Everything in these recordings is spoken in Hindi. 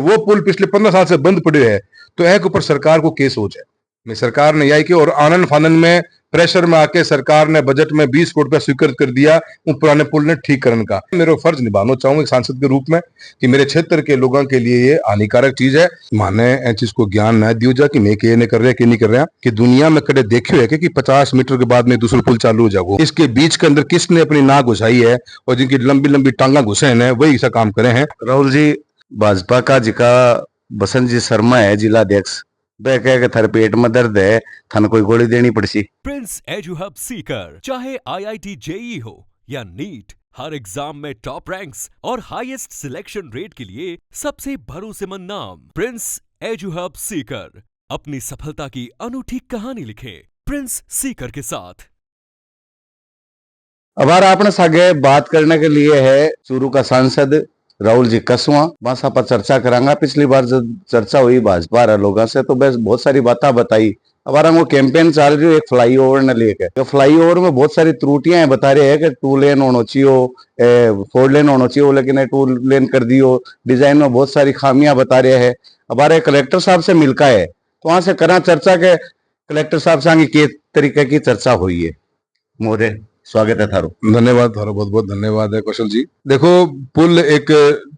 वो पुल पिछले 15 साल से बंद पड़े है, तो एक ऊपर सरकार को केस हो जाए। मैं सरकार ने यही किया और आनंद फानन में प्रेशर में आके सरकार ने बजट में 20 करोड़ रुपया स्वीकृत कर दिया उन पुराने पुल ने ठीक करने का। मेरा फर्ज निभाना चाहूंगा एक सांसद के रूप में कि मेरे क्षेत्र के लोगों के लिए ये हानिकारक चीज है। माने ऐ चीज को ज्ञान न दियो जा कि मैं के नहीं कर रहा कि नहीं कर रहा, कि दुनिया में कदे देखियो है कि 50 मीटर के बाद में दूसरा पुल चालू हो जाओ। इसके बीच के अंदर किसने अपनी नाक घुसाई है और जिनकी लंबी लंबी टांगा घुसे हैं वही ऐसा काम करे हैं। राहुल जी, भाजपा का जिका बसंत जी शर्मा है जिला अध्यक्ष, वह कह के थारे पेट में दर्द है, थाने कोई गोली देनी पड़सी। प्रिंस एजू हब सीकर चाहे आईआईटी जेई हो या नीट, हर एग्जाम में टॉप रैंक्स और हाईएस्ट सिलेक्शन रेट के लिए सबसे भरोसेमंद नाम प्रिंस एजू हब सीकर। अपनी सफलता की अनूठी कहानी लिखे प्रिंस सीकर के साथ। अब आपने सागे बात करने के लिए है चूरू का सांसद राहुल जी कसवा। बस आप चर्चा करांगा। पिछली बार जब चर्चा हुई भाजपा लोगों से तो बस बहुत सारी बातें बताई। अब वो कैंपेन चल रही है एक फ्लाईओवर ने लेकर, तो फ्लाईओवर में बहुत सारी त्रुटियां बता रहे हैं कि 2 लेन होना चाहिए, 4 लेन होना चाहिए, लेकिन 2 लेन कर दियो। डिजाइन में बहुत सारी खामियां बता रहे हैं। हमारे कलेक्टर साहब से मिलका है तो वहां से करा चर्चा के कलेक्टर साहब से के तरीके की चर्चा हुई है। मोरे स्वागत है थारो। धन्यवाद थारो, बहुत बहुत धन्यवाद है कौशल जी। देखो, पुल एक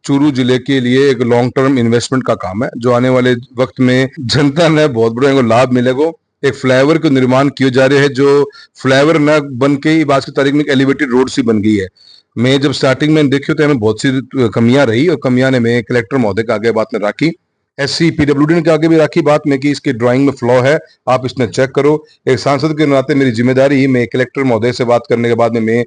चूरू जिले के लिए एक लॉन्ग टर्म इन्वेस्टमेंट का काम है जो आने वाले वक्त में जनता ने बहुत बड़ा लाभ मिलेगा। एक फ्लाईओवर का निर्माण किए जा रहे हैं जो फ्लाईओवर न बन के आज की तारीख में एक एलिवेटेड रोड सी बन गई है। मैं जब स्टार्टिंग में देखी तो हमें बहुत सी कमियां रही और कमियां ने मैं कलेक्टर महोदय के आगे बात में रखी, एससी पीडब्ल्यूडी के आगे भी राखी बात में कि इसके ड्राइंग में फ्लॉ है, आप इसने चेक करो। एक सांसद के नाते मेरी जिम्मेदारी, मैं कलेक्टर महोदय से बात करने के बाद में मैं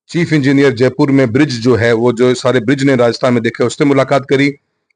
चीफ इंजीनियर जयपुर में ब्रिज जो है वो जो सारे ब्रिज ने राजस्थान में देखे उससे मुलाकात करी।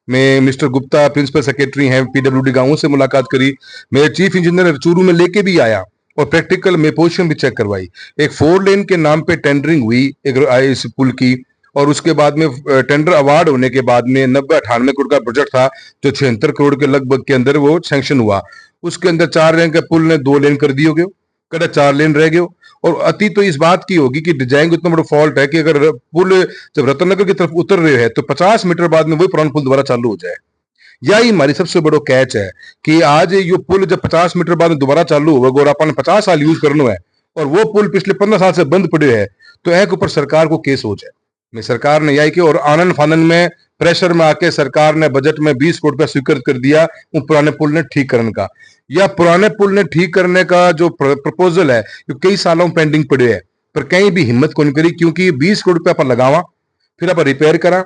मैं मिस्टर गुप्ता प्रिंसिपल सेक्रेटरी हैं पीडब्ल्यूडी गांवों से मुलाकात करी। मैं चीफ इंजीनियर चूरू में लेके भी आया और प्रैक्टिकल में पोजीशन भी चेक करवाई। एक 4 लेन के नाम पे टेंडरिंग हुई एक इस पुल की, और उसके बाद में टेंडर अवार्ड होने के बाद में 90-98 करोड़ का प्रोजेक्ट था जो 76 करोड़ के लगभग के अंदर वो सैंक्शन हुआ। उसके अंदर 4 लेन के पुल ने 2 लेन कर दिए गए, कदा 4 लेन रह गए। और अति तो इस बात की होगी कि डिजाइन इतना बड़ा फॉल्ट है कि अगर पुल जब रतनगर की तरफ उतर रहे हैं तो 50 मीटर बाद में वही पुराना पुल दोबारा चालू हो जाए। यही हमारी सबसे बड़ा कैच है कि आज ये पुल जब 50 मीटर बाद में दोबारा चालू होगा और अपन 50 साल यूज करना है और वो पुल पिछले 15 साल से बंद पड़े है, तो एक ऊपर सरकार को केस हो जाए। मैं सरकार ने यही किया और आनंद फानन में प्रेशर में आके सरकार ने बजट में 20 करोड़ रुपया स्वीकृत कर दिया उन पुराने पुल ने ठीक करने का। या पुराने पुल ने ठीक करने का जो प्रपोजल है जो कई सालों में पेंडिंग पड़े है, पर कहीं भी हिम्मत को नहीं करी, क्योंकि 20 करोड़ रुपया अपन लगावा फिर आप रिपेयर करा,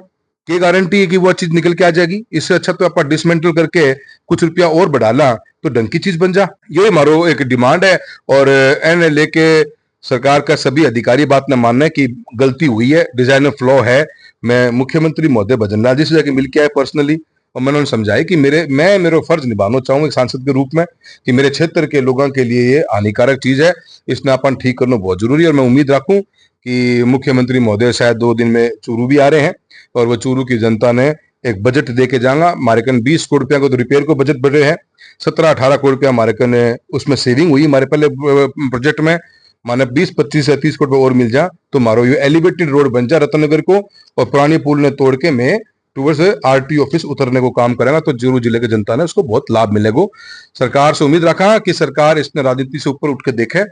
क्या गारंटी है कि वो चीज निकल के आ जाएगी। इससे अच्छा तो आप डिसमेंटल करके कुछ रुपया और बढ़ा ला तो ढंग की चीज बन जा। ये हमारो एक डिमांड है और एन लेके सरकार का सभी अधिकारी बात न मानना है कि गलती हुई है, डिजाइन में फ्लॉ है। मैं मुख्यमंत्री महोदय भजनलाल जी से जाके मिल के आया पर्सनली और मैंने उन्हें समझाया कि मेरा फर्ज निभाना चाहूंगा एक सांसद के रूप में कि मेरे क्षेत्र के लोगों के लिए ये हानिकारक चीज है, इसने अपन ठीक करना बहुत जरूरी है। और मैं उम्मीद रखूं कि मुख्यमंत्री महोदय शायद 2 दिन में चूरू भी आ रहे हैं और वो चूरू की जनता ने एक बजट दे के जाएगा। हमारे कन 20 करोड़ रुपया को तो रिपेयर को बजट बढ़े हैं, 17-18 करोड़ रुपया हमारे कन उसमें सेविंग हुई हमारे पहले प्रोजेक्ट में। माने 20-25 से 30 करोड़ और मिल जा तो मारो ये एलिवेटेड रोड बन जा रतनगर को और पुरानी पुल ने तोड़ के मैं टूवर्ड्स आरटी ऑफिस उतरने को काम करेगा तो चूरू जिले की जनता ने उसको बहुत लाभ मिलेगा। सरकार से उम्मीद रखा कि सरकार इसने राजनीति से ऊपर उठ के देखे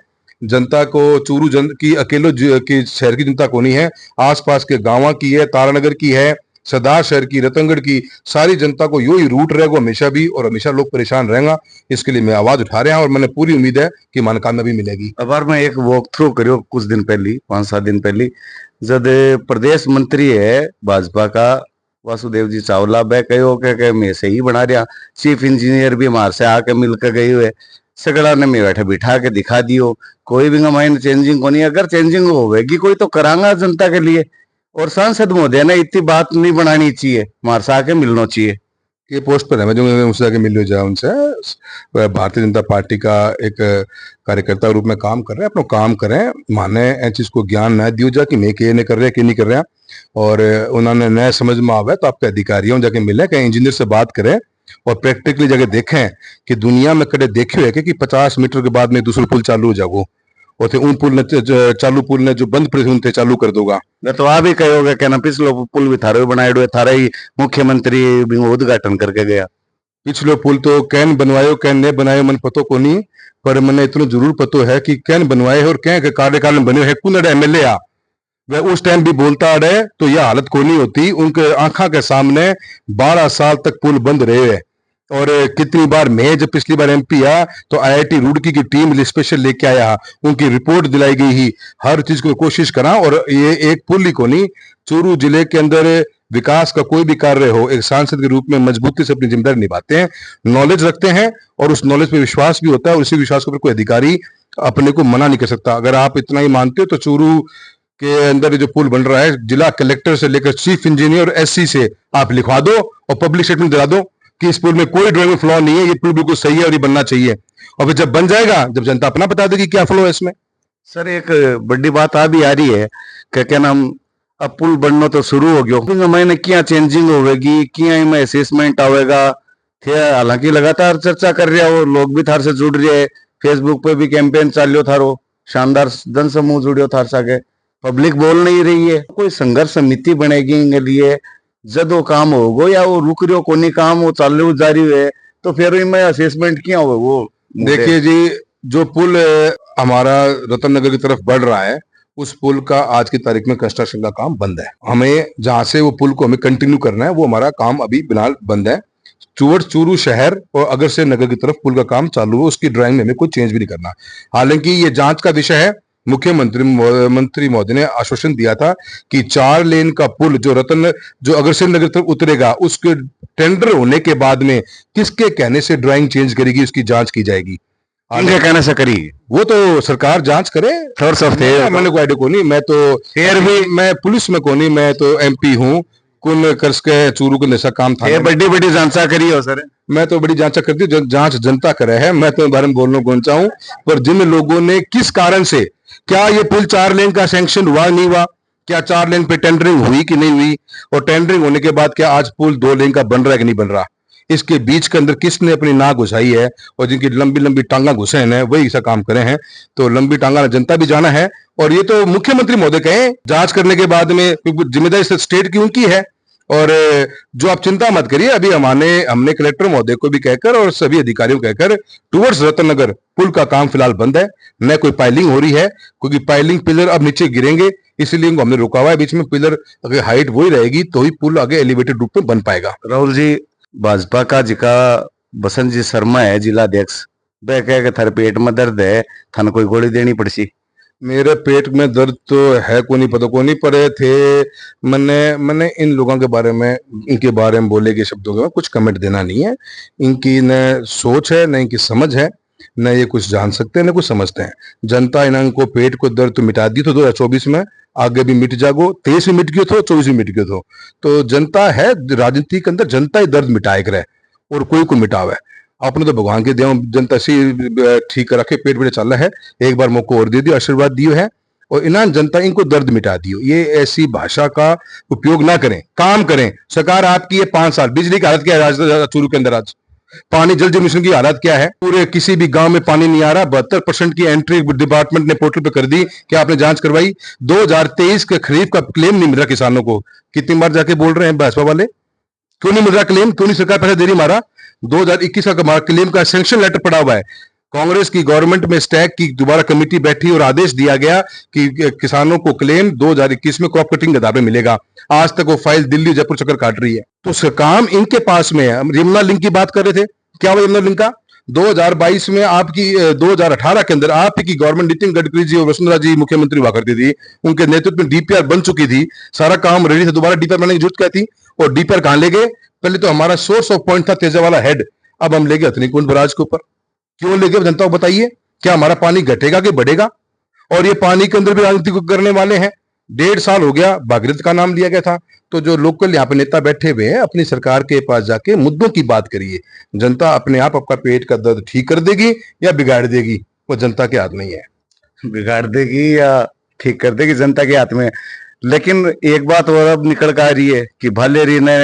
जनता को। चूरू की अकेलो की शहर की जनता को नहीं है, आसपास के गांव की है, तारानगर की है, सरदार शहर की, रतनगढ़ की, सारी जनता को यो ही रूट रहेगा हमेशा भी और हमेशा लोग परेशान रहेंगे। इसके लिए मैं आवाज उठा रहा हूं और मैंने पूरी उम्मीद है कि मन कामयाबी मिलेगी। अब मैं एक वॉक थ्रू करियो कुछ दिन पहले 5-7 दिन पहले जब प्रदेश मंत्री है भाजपा का वासुदेव जी चावला बह कहो के मैं से ही बना रहा, चीफ इंजीनियर भी हमारे से आके मिलकर गए हुए, सगड़ा ने मैं बैठे बिठा के दिखा दियो। कोई भी माइंड चेंजिंग को नहीं, अगर चेंजिंग होगी कोई तो करांगा जनता के लिए। और सांसद महोदय ने इतनी बात नहीं बनानी चाहिए, हमारे से आके मिलना चाहिए। ये पोस्ट पर है, मैं जो उनसे आके मिल जाए उनसे। भारतीय जनता पार्टी का एक कार्यकर्ता रूप में काम कर रहे हैं, अपना काम करें, माने ऐ चीज को ज्ञान न दियो जा कि मैं के नहीं कर रहा कि नहीं कर रहा। और उन्होंने नया समझ में आवे तो आपके अधिकारियों जाके मिले, कहीं इंजीनियर से बात करें और प्रैक्टिकली जगह देखें कि दुनिया में कदे देखियो है कि 50 मीटर के बाद में दूसरा पुल चालू हो जाओ और थे उन पुल ने चालू पुल ने जो बंद पड़े थे उन थे चालू कर दोगा। मैं तो आ भी कहोगे क्या ना पिछलो पुल भी थारो बनाए थारा ही मुख्यमंत्री भी उद्घाटन करके गया। पिछलो पुल तो कैन बनवायो कैन ने बनायो मन पतो को नहीं, पर मैंने इतना जरूर पतो है कि कैन बनवाए और क्या के कार्यकाल में बने है कुन एमएलए आ वह उस टाइम भी बोलता रहे तो यह हालत को नहीं होती। उनके आंखा के सामने 12 साल तक पुल बंद रहे हैं। और कितनी बार मैं जब पिछली बार एमपी आ तो आईआईटी रुड़की की टीम स्पेशल लेके आया, उनकी रिपोर्ट दिलाई गई ही, हर चीज को कोशिश करा। और ये एक पुल ही को नहीं, चूरू जिले के अंदर विकास का कोई भी कार्य हो एक सांसद के रूप में मजबूती से अपनी जिम्मेदारी निभाते हैं, नॉलेज रखते हैं और उस नॉलेज पे विश्वास भी होता है और उसी विश्वास के ऊपर कोई अधिकारी अपने को मना नहीं कर सकता। अगर आप इतना ही मानते हो तो चूरू के अंदर जो पुल बन रहा है जिला कलेक्टर से लेकर चीफ इंजीनियर और एससी से आप लिखवा दो और पब्लिक स्टेटमेंट दिला दो कि इस पुल में कोई ड्राइंग फ्लॉ नहीं है, ये पुल बिल्कुल सही है और ये बनना चाहिए। और फिर जब बन जाएगा जब जनता अपना बता देगी क्या फ्लो है इसमें। सर एक बड़ी बात आ भी आ रही है कि क्या नाम अब पुल बनना तो शुरू हो गयो मैंने क्या चेंजिंग होगी क्या इनमें असेसमेंट आवेगा थे। हालांकि लगातार चर्चा कर रहा हो, लोग भी थार से जुड़ रहे हैं, फेसबुक पे भी कैंपेन चालियो थारो, शानदार जन समूह जुड़ियो थार साके, पब्लिक बोल नहीं रही है। कोई संघर्ष समिति बनेगी इनके लिए जब वो काम होगो या वो रुक रही कोनी काम वो चालू जारी है तो फिर इनमें असेसमेंट क्या होगा। वो देखिए जी, जो पुल हमारा रतन नगर की तरफ बढ़ रहा है उस पुल का आज की तारीख में कंस्ट्रक्शन का काम बंद है। हमें जहां से वो पुल को हमें कंटिन्यू करना है वो हमारा काम अभी फिलहाल बंद है। चूरू शहर और अगरसे नगर की तरफ पुल का काम चालू है, उसकी ड्राइंग में हमें कोई चेंज भी नहीं करना। हालांकि ये जांच का विषय है। मुख्यमंत्री महोदय ने आश्वासन दिया था कि 4 लेन का पुल जो अगरसे नगर तरफ उतरेगा उसके टेंडर होने के बाद में किसके कहने से ड्राइंग चेंज करेगी उसकी जांच की जाएगी। इनके कहने से करी वो तो सरकार जांच करे। मैंने कोई आइडिया को नहीं, मैं तो फिर भी मैं पुलिस में को नहीं, मैं तो एमपी हूँ कुल कर्ज के चूरू के नशा काम था। बड़ी जांचा करी हो सर। मैं तो बड़ी जांचा करती हूँ, जांच जनता करे है, मैं तो बारे में बोलना कौन चाहूँ। पर जिन लोगों ने किस कारण से क्या ये पुल 4 लेन का सैंक्शन हुआ नहीं हुआ, क्या 4 लेन पे टेंडरिंग हुई कि नहीं हुई, और टेंडरिंग होने के बाद क्या आज पुल 2 लेन का बन रहा है कि नहीं बन रहा, इसके बीच के अंदर किसने अपनी नाक घुसाई है और जिनकी लंबी लंबी टांगा घुसे हैं वही ऐसा काम करे हैं। तो लंबी टांगा जनता भी जाना है और ये तो मुख्यमंत्री महोदय कहें जांच करने के बाद में, क्योंकि जिम्मेदारी स्टेट की उनकी है। और जो आप चिंता मत करिए, अभी हमने कलेक्टर महोदय को भी कहकर और सभी अधिकारियों को कहकर टूवर्ड्स रतन नगर पुल का काम फिलहाल बंद है, न कोई पाइलिंग हो रही है, क्योंकि पाइलिंग पिलर अब नीचे गिरेंगे इसलिए इनको हमने रुका हुआ है बीच में। पिलर अगर हाइट वही रहेगी तो ही पुल आगे एलिवेटेड रूप में बन पाएगा। राहुल जी, भाजपा का जिका बसंत जी शर्मा है जिला अध्यक्ष, वह कह के थारे पेट में दर्द है, थाने कोई गोली देनी पड़सी। मेरे पेट में दर्द तो है को नहीं पता को नहीं पड़े थे। मैंने इन लोगों के बारे में इनके बारे में बोले के शब्दों के कुछ कमेंट देना नहीं है। इनकी न सोच है न इनकी समझ है, न ये कुछ जान सकते हैं न कुछ समझते हैं। जनता इनको पेट को दर्द तो मिटा दी तो 2024 में, आगे भी मिट जागो, 23 में मिट गयो थो, 24 में मिट गयो थो। तो जनता है राजनीति के अंदर, जनता ही दर्द मिटाए करे और कोई को मिटावे। आपने तो भगवान के देव जनता सी ठीक रखे, पेट पेट चल रहा है, एक बार मौका और दे दियो, आशीर्वाद दियो है और इनाम जनता इनको दर्द मिटा दियो। ये ऐसी भाषा का उपयोग ना करें, काम करें। सरकार आपकी है 5 साल, बिजली की हालत क्या है चूरू के अंदर आज, पानी जल जीवन मिशन की हालत क्या है, पूरे किसी भी गांव में पानी नहीं आ रहा। 72% की एंट्री डिपार्टमेंट ने पोर्टल पे कर दी, क्या आपने जांच करवाई? 2023 के खरीफ का क्लेम नहीं मिल रहा किसानों को। कितनी बार जाके बोल रहे हैं भाजपा वाले, क्यों नहीं मिल रहा क्लेम, क्यों नहीं सरकार पैसा दे रही? हमारा 2021 का क्लेम का सैंक्शन लेटर पड़ा हुआ है। कांग्रेस की गवर्नमेंट में स्टैक की दोबारा कमेटी बैठी और आदेश दिया गया कि किसानों को क्लेम 2021 में क्रॉप कटिंग के आधार पर मिलेगा। आज तक वो फाइल दिल्ली जयपुर चक्कर काट रही है। तो उसका काम इनके पास में है। हम यमुना लिंक की बात कर रहे थे, क्या हुआ यमुना लिंक का? 2022 में आपकी 2018 के अंदर आपकी गवर्नमेंट नितिन गडकरी जी और वसुंधरा जी मुख्यमंत्री हुआ करती थी, उनके नेतृत्व में डीपीआर बन चुकी थी, सारा काम रेडी था, दोबारा डीपीआर बनाने की जरूरत क्या थी? और डीपीआर कहां ले गए? पहले तो हमारा सोर्स ऑफ पॉइंट था तेजावाला हेड, अब हम ले गए हथनी कुंड बराज के ऊपर। क्यों ले गए जनता को बताइए? क्या हमारा पानी घटेगा कि बढ़ेगा? और ये पानी के अंदर भी राजनीति करने वाले हैं। 1.5 साल हो गया, भागीरथ का नाम लिया गया था। तो जो लोकल यहाँ पे नेता बैठे हुए हैं, अपनी सरकार के पास जाके मुद्दों की बात करिए। जनता अपने आप आपका पेट का दर्द ठीक कर देगी या बिगाड़ देगी, वो जनता के हाथ नहीं है। बिगाड़ देगी या ठीक कर देगी जनता के हाथ में। लेकिन एक बात और अब निकल कर आ रही है कि भालेरी ने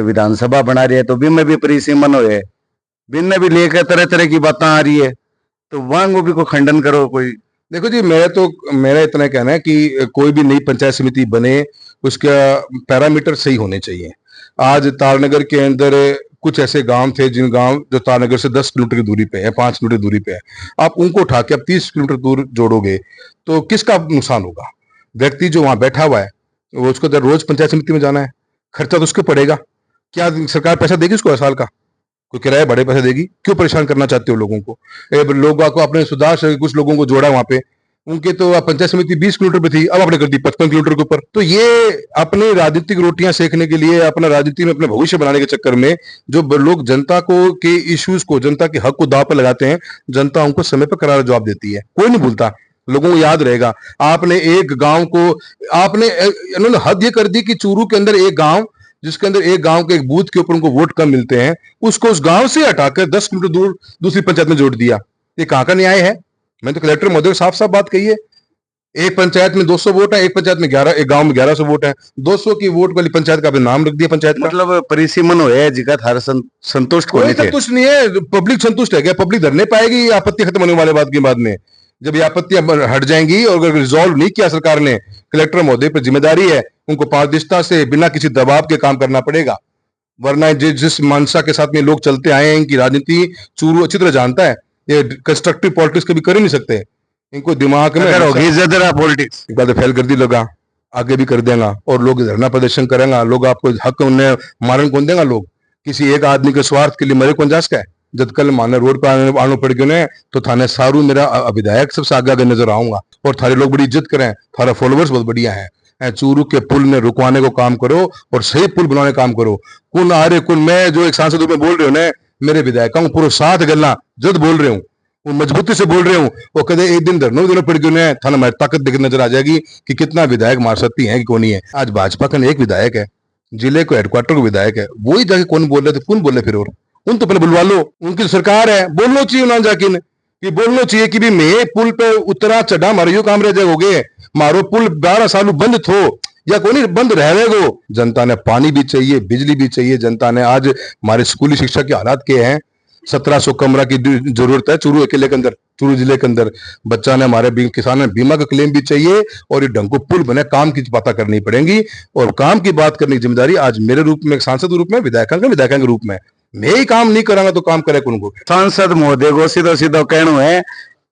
विधानसभा बना रही है तो बिन में भी परिसीमन हो, बिन भी लेकर तरह तरह की बातें आ रही है तो वहां भी को खंडन करो कोई। देखो जी, मेरा इतना कहना है कि कोई भी नई पंचायत समिति बने उसका पैरामीटर सही होने चाहिए। आज तारनगर के अंदर कुछ ऐसे गांव थे जिन गांव जो तारनगर से 10 किलोमीटर की दूरी पे है, 5 किलोमीटर की दूरी पे है, आप उनको उठा के आप 30 किलोमीटर दूर जोड़ोगे तो किसका नुकसान होगा? व्यक्ति जो वहां बैठा हुआ है वो, उसको तो रोज पंचायत समिति में जाना है, खर्चा तो उसके पड़ेगा। क्या सरकार पैसा देगी उसको हर साल का? कोई किराया बड़े पैसे देगी? क्यों परेशान करना चाहते हो लोगों को? लोगों को अपने सुधार से कुछ लोगों को जोड़ा वहां पे, उनके तो पंचायत समिति 20 किलोमीटर पे थी, अब आपने कर दी 55 किलोमीटर के ऊपर। तो ये अपनी राजनीतिक रोटियां सेकने के लिए, अपना राजनीति में अपने भविष्य बनाने के चक्कर में जो लोग जनता को के इश्यूज को, जनता के हक को दांव पर लगाते हैं, जनता उनको समय पर करारा जवाब देती है। कोई नहीं भूलता, लोगों को याद रहेगा। आपने एक गांव को, इन्होंने हद ये कर दी कि चूरू के अंदर एक गांव, जिसके अंदर एक गांव के एक बूथ के ऊपर उनको वोट कम मिलते हैं, उसको उस गांव से हटाकर 10 किलोमीटर दूर दूसरी पंचायत में जोड़ दिया। ये कहां का न्याय है? मैंने तो कलेक्टर महोदय साफ साफ बात कही है। एक पंचायत में 200 वोट है, एक पंचायत में 11, एक गांव में 1100 वोट है। 200 की वोट वाली पंचायत का आपने नाम रख दिया पंचायत का। मतलब परिसीमन हो है जिका थार संतुष्ट कोई होने थे। संतुष्ट नहीं है, पब्लिक संतुष्ट है क्या? पब्लिक धरने पाएगी ये आपत्ति खत्म होने वाले बात के बाद में? जब ये आपत्तियां हट जाएंगी और अगर रिजॉल्व नहीं किया सरकार ने, कलेक्टर महोदय पर जिम्मेदारी है, उनको पारदर्शिता से बिना किसी दबाव के काम करना पड़ेगा। वरना जिस मानसा के साथ में लोग चलते आए हैं, इनकी राजनीति चूरू अच्छी तरह जानता है, ये कंस्ट्रक्टिव पॉलिटिक्स कभी कर ही नहीं सकते। इनको दिमाग में होगी जरा पॉलिटिक्स एक बार फेल कर दी लोग, आगे भी कर देगा और लोग धरना प्रदर्शन करेंगे। लोग आपको हक उन्हें मारन कौन देगा? लोग किसी एक आदमी के स्वार्थ के लिए मरे कौन जास का है? जब कल माने रोड पर आने पड़ गए तो थाने सारू मेरा विधायक सबसे आगे आगे नजर आऊंगा और थारे लोग बड़ी इज्जत करें, थारा फॉलोअर्स बहुत बढ़िया है। चूरू के पुल ने रुकवाने को काम करो और सही पुल बनाने का काम करो। कुन आ रहे कुन, मैं जो एक सांसद में बोल रहे हो ना, मेरे विधायकों को पूरे साथ गलना जद बोल रहे हूँ, वो मजबूती से बोल रहे हूँ। वो कदे एक दिन धरनों दिनों पड़ गए थाना मेरी ताकत दिख नजर आ जाएगी कि कितना विधायक मार सकती है कि कौन ही है। आज भाजपा का एक विधायक है, जिले को हेडक्वार्टर को विधायक है, वही जाके कौन बोल रहे थे? कौन बोले फिर? और उन तो पहले बुलवा लो, उनकी सरकार है, बोलना चाहिए ना जाके कि बोलना चाहिए कि भी मैं पुल पे उतरा चढ़ा, मारो यो काम रह जाओगे, मारो पुल 12 साल बंद थो या कोई बंद रहेगा। जनता ने पानी भी चाहिए, बिजली भी चाहिए। जनता ने आज हमारे स्कूली शिक्षा के हालात के हैं, 1700 कमरा की जरूरत है चूरू अकेले के अंदर, चूरू जिले के अंदर। बच्चा ने हमारे किसान ने बीमा का क्लेम भी चाहिए और ये ढंग को पुल बने, काम की बातें करनी पड़ेंगी। और काम की बात करने की जिम्मेदारी आज मेरे रूप में, सांसद रूप में, विधायकों के रूप में। मैं ही काम नहीं करांगा तो काम करे कौन को? सांसद महोदय को सीधो सीधो कहना है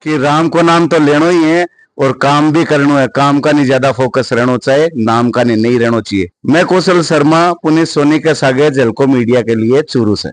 कि राम को नाम तो लेना ही है और काम भी करना है। काम का नहीं ज्यादा फोकस रहना चाहिए, नाम का नहीं रहना चाहिए। मैं कौशल शर्मा, पुनीत सोनी के सागे, झलको मीडिया के लिए, चूरू से।